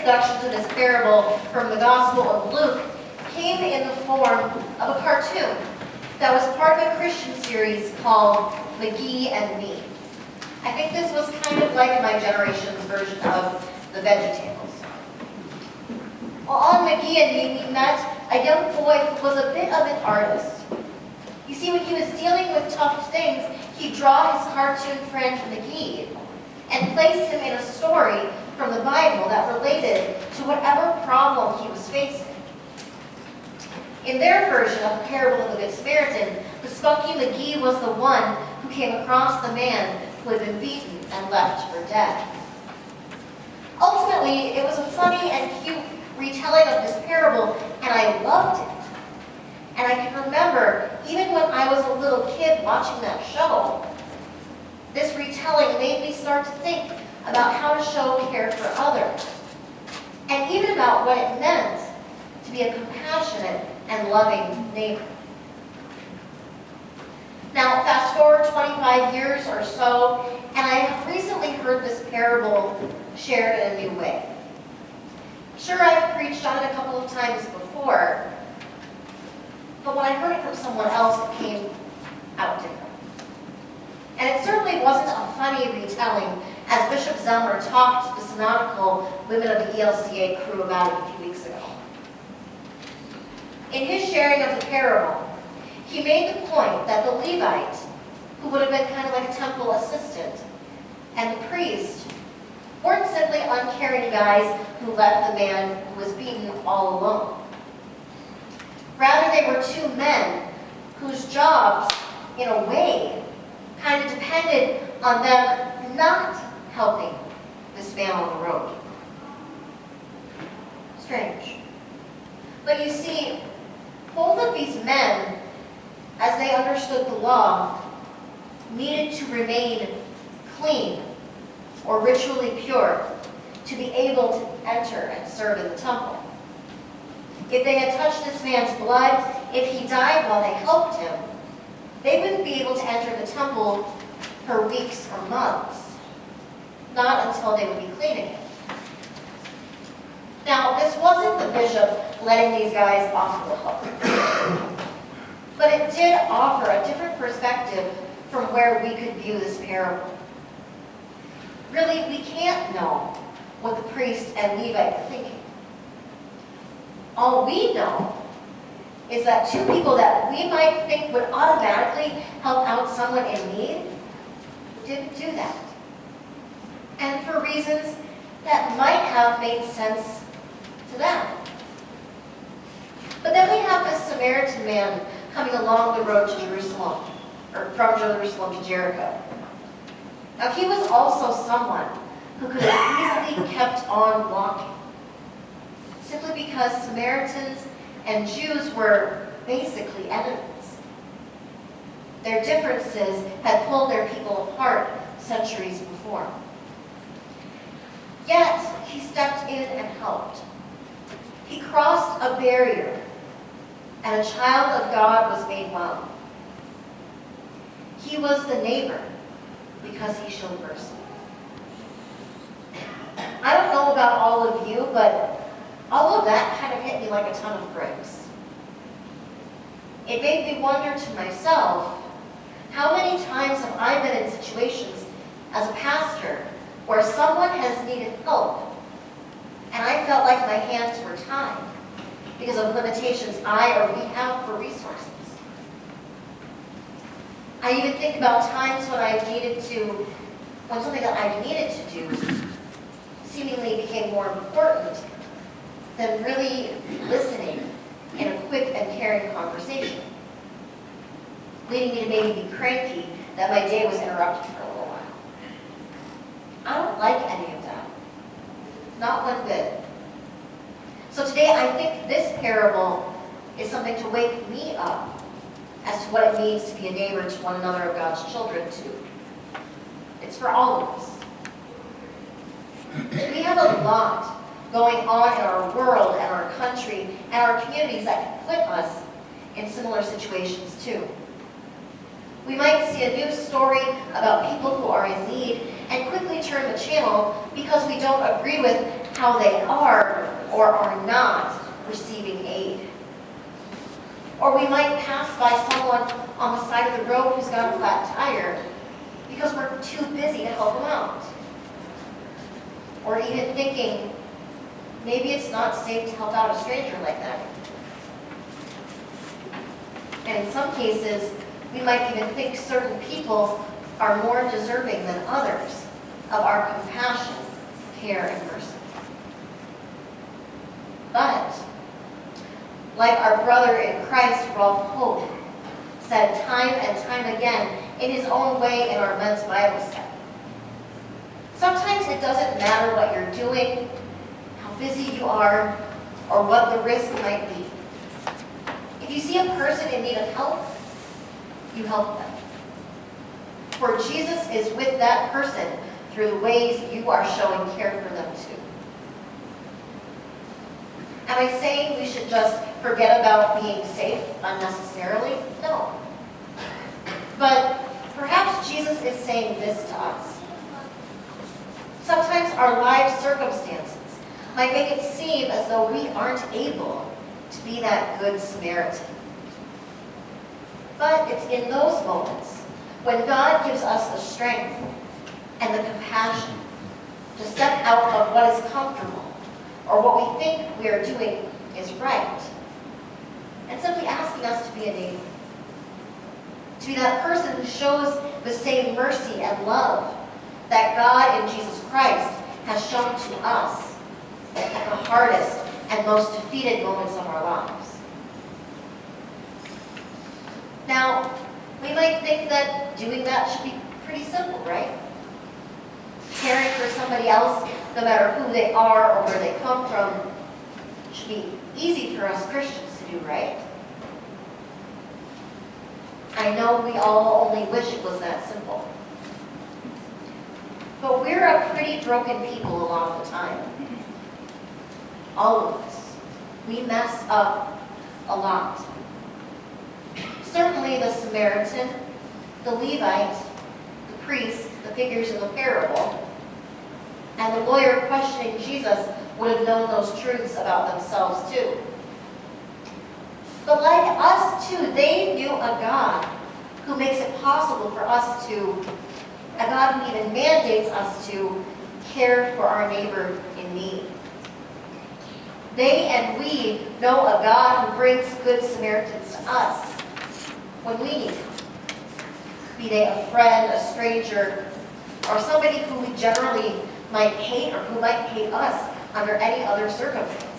introduction to this parable from the Gospel of Luke came in the form of a cartoon that was part of a Christian series called McGee and Me. I think this was kind of like my generation's version of the VeggieTales. Well, on McGee and Me, we met a young boy who was a bit of an artist. You see, when he was dealing with tough things, he'd draw his cartoon friend McGee and place him in a story from the Bible that related to whatever problem he was facing. In their version of the parable of the Good Samaritan, the spunky McGee was the one who came across the man who had been beaten and left for dead. Ultimately, it was a funny and cute retelling of this parable, and I loved it. And I can remember, even when I was a little kid watching that show, this retelling made me start to think about how to show care for others, and even about what it meant to be a compassionate and loving neighbor. Now, fast forward 25 years or so, and I have recently heard this parable shared in a new way. Sure, I've preached on it a couple of times before, but when I heard it from someone else, it came out different. And it certainly wasn't a funny retelling, as Bishop Zelmer talked to the synodical women of the ELCA crew about it a few weeks ago. In his sharing of the parable, he made the point that the Levite, who would have been kind of like a temple assistant, and the priest weren't simply uncaring guys who left the man who was beaten all alone. Rather, they were two men whose jobs, in a way, kind of depended on them not helping this man on the road. Strange. But you see, both of these men, as they understood the law, needed to remain clean or ritually pure to be able to enter and serve in the temple. If they had touched this man's blood, if he died while they helped him, they wouldn't be able to enter the temple for weeks or months, not until they would be clean again. Now, this wasn't the bishop letting these guys off the hook, but it did offer a different perspective from where we could view this parable. Really, we can't know what the priest and Levite were thinking. All we know is that two people that we might think would automatically help out someone in need didn't do that. And for reasons that might have made sense to them. But then we have this Samaritan man coming along the road to Jerusalem, or from Jerusalem to Jericho. Now, he was also someone who could have easily kept on walking, simply because Samaritans and Jews were basically enemies. Their differences had pulled their people apart centuries before. Yet, he stepped in and helped. He crossed a barrier, and a child of God was made well. He was the neighbor because he showed mercy. I don't know about all of you, but all of that kind of hit me like a ton of bricks. It made me wonder to myself, how many times have I been in situations as a pastor where someone has needed help and I felt like my hands were tied because of limitations I or we have for resources. I even think about times when something that I needed to do seemingly became more important than really listening in a quick and caring conversation, leading me to maybe be cranky that my day was interrupted for a little while. I don't like any of that. Not one bit. So today I think this parable is something to wake me up as to what it means to be a neighbor to one another of God's children too. It's for all of us. We have a lot going on in our world and our country and our communities that can put us in similar situations too. We might see a news story about people who are in need and quickly turn the channel because we don't agree with how they are or are not receiving aid. Or we might pass by someone on the side of the road who's got a flat tire because we're too busy to help them out. Or even thinking, maybe it's not safe to help out a stranger like that. And in some cases, we might even think certain people are more deserving than others of our compassion, care, and mercy. But, like our brother in Christ, Rolf Hope, said time and time again in his own way in our men's Bible study, sometimes it doesn't matter what you're doing, how busy you are, or what the risk might be. If you see a person in need of help, you help them. For Jesus is with that person through the ways you are showing care for them too. Am I saying we should just forget about being safe unnecessarily? No. But perhaps Jesus is saying this to us. Sometimes our life circumstances might make it seem as though we aren't able to be that good Samaritan. But it's in those moments when God gives us the strength and the compassion to step out of what is comfortable or what we think we are doing is right, and simply asking us to be a neighbor. To be that person who shows the same mercy and love that God in Jesus Christ has shown to us at the hardest and most defeated moments of our lives. Now, we might think that doing that should be pretty simple, right? Caring for somebody else, no matter who they are or where they come from, should be easy for us Christians to do, right? I know we all only wish it was that simple. But we're a pretty broken people a lot of the time. All of us. We mess up a lot. Certainly the Samaritan, the Levite, the priest, the figures in the parable, and the lawyer questioning Jesus would have known those truths about themselves too. But like us too, they knew a God who makes it possible for us to, a God who even mandates us to care for our neighbor in need. They and we know a God who brings good Samaritans to us when we need them. Be they a friend, a stranger, or somebody who we generally might hate or who might hate us under any other circumstances.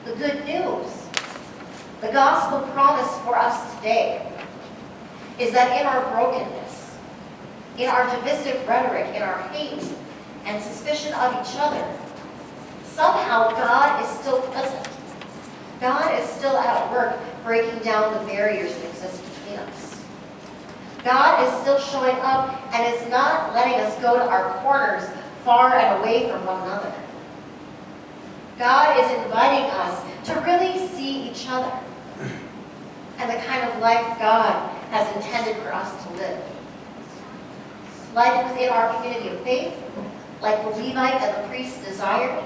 The good news, the gospel promise for us today, is that in our brokenness, in our divisive rhetoric, in our hate and suspicion of each other, somehow God is still present. God is still at work breaking down the barriers that exist between us. God is still showing up and is not letting us go to our corners far and away from one another. God is inviting us to really see each other and the kind of life God has intended for us to live. Life within our community of faith, like the Levite and the priest desired,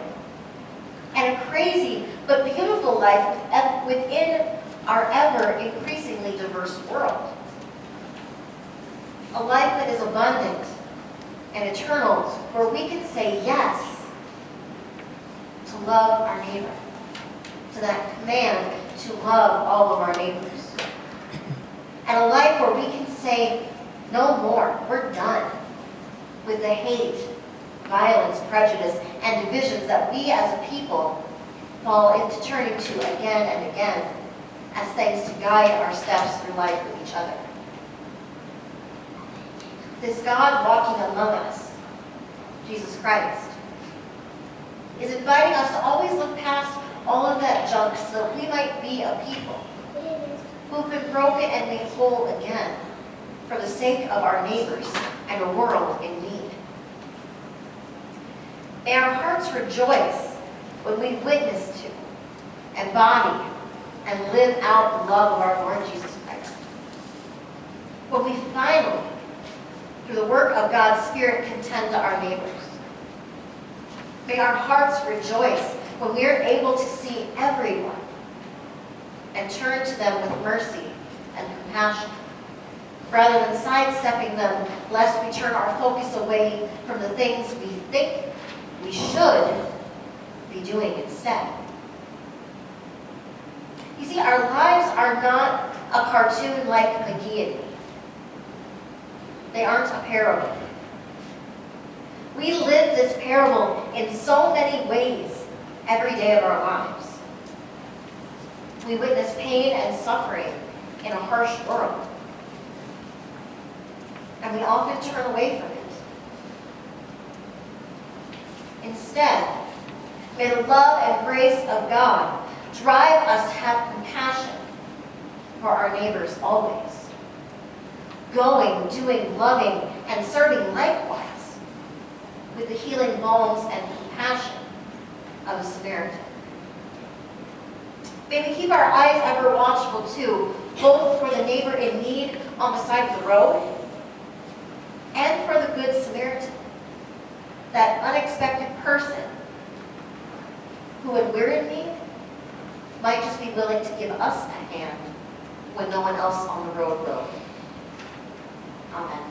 and a crazy but beautiful life within our ever-increasingly diverse world. A life that is abundant and eternal, where we can say yes to love our neighbor, to that command to love all of our neighbors. And a life where we can say, no more, we're done with the hate, violence, prejudice, and divisions that we as a people fall into turning to again and again as things to guide our steps through life with each other. This God walking among us, Jesus Christ, is inviting us to always look past all of that junk so that we might be a people who've been broken and made whole again for the sake of our neighbors and a world in need. May our hearts rejoice when we witness to, embody, and live out the love of our Lord Jesus Christ. When we finally, through the work of God's Spirit, can tend to our neighbors. May our hearts rejoice when we are able to see everyone and turn to them with mercy and compassion, rather than sidestepping them lest we turn our focus away from the things we think we should be doing instead. You see, our lives are not a cartoon like McGee and Me. They aren't a parable. We live this parable in so many ways every day of our lives. We witness pain and suffering in a harsh world, and we often turn away from it. Instead, may the love and grace of God drive us to have compassion for our neighbors always, going, doing, loving, and serving likewise with the healing balms and compassion of a Samaritan. May we keep our eyes ever watchful too, both for the neighbor in need on the side of the road and for the good Samaritan, that unexpected person who, when we're in need, might just be willing to give us a hand when no one else on the road will. Amen.